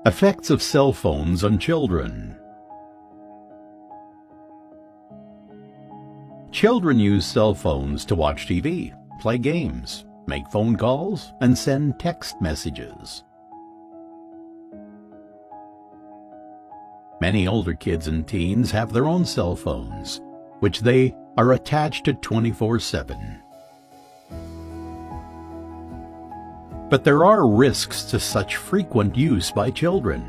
Effects of cell phones on children. Children use cell phones to watch TV, play games, make phone calls, and send text messages. Many older kids and teens have their own cell phones, which they are attached to 24/7. But there are risks to such frequent use by children.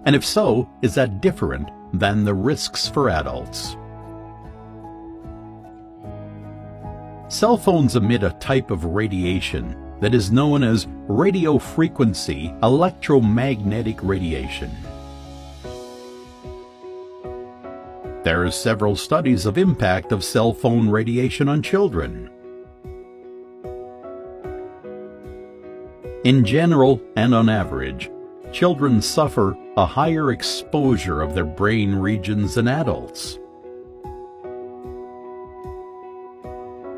And if so, is that different than the risks for adults? Cell phones emit a type of radiation that is known as radio frequency electromagnetic radiation. There are several studies of impact of cell phone radiation on children. In general and on average, children suffer a higher exposure of their brain regions than adults.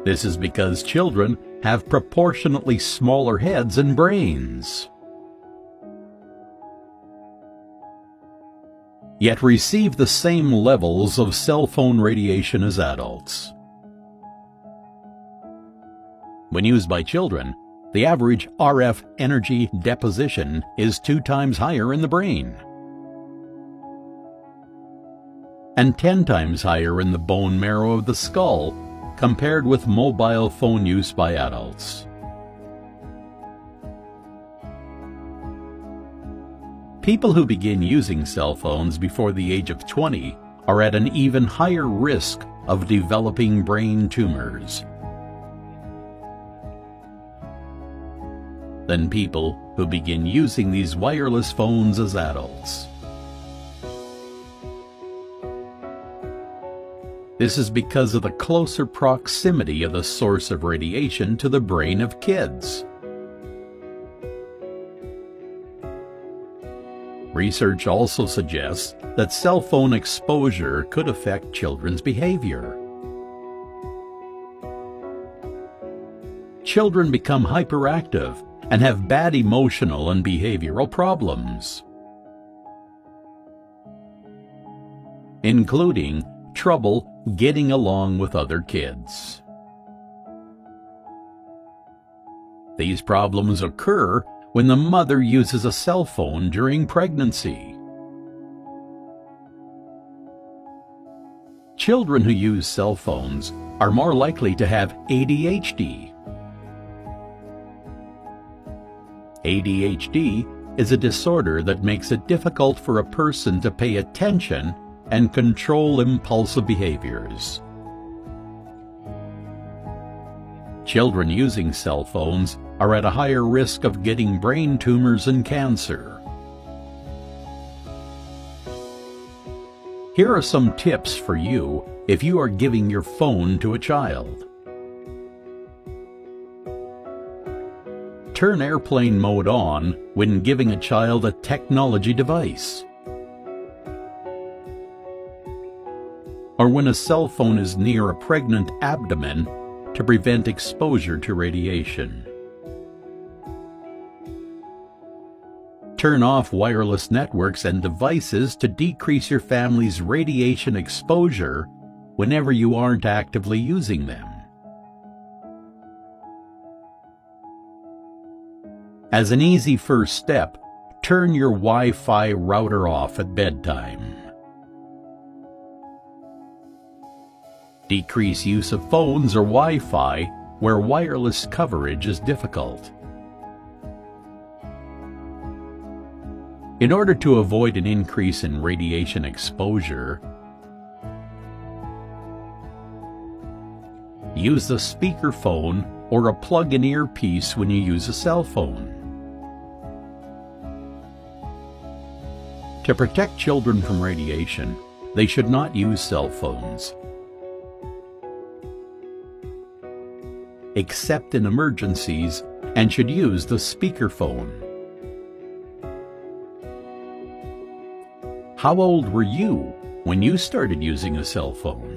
This is because children have proportionately smaller heads and brains, yet receive the same levels of cell phone radiation as adults. When used by children, the average RF energy deposition is 2 times higher in the brain and 10 times higher in the bone marrow of the skull compared with mobile phone use by adults. People who begin using cell phones before the age of 20 are at an even higher risk of developing brain tumors than people who begin using these wireless phones as adults. This is because of the closer proximity of the source of radiation to the brain of kids. Research also suggests that cell phone exposure could affect children's behavior. Children become hyperactive and have bad emotional and behavioral problems, including trouble getting along with other kids. These problems occur when the mother uses a cell phone during pregnancy. Children who use cell phones are more likely to have ADHD. ADHD is a disorder that makes it difficult for a person to pay attention and control impulsive behaviors. Children using cell phones are at a higher risk of getting brain tumors and cancer. Here are some tips for you if you are giving your phone to a child. Turn airplane mode on when giving a child a technology device, or when a cell phone is near a pregnant abdomen to prevent exposure to radiation. Turn off wireless networks and devices to decrease your family's radiation exposure whenever you aren't actively using them. As an easy first step, turn your Wi-Fi router off at bedtime. Decrease use of phones or Wi-Fi where wireless coverage is difficult. In order to avoid an increase in radiation exposure, use the speakerphone or a plug-in earpiece when you use a cell phone. To protect children from radiation, they should not use cell phones, except in emergencies, and should use the speakerphone. How old were you when you started using a cell phone?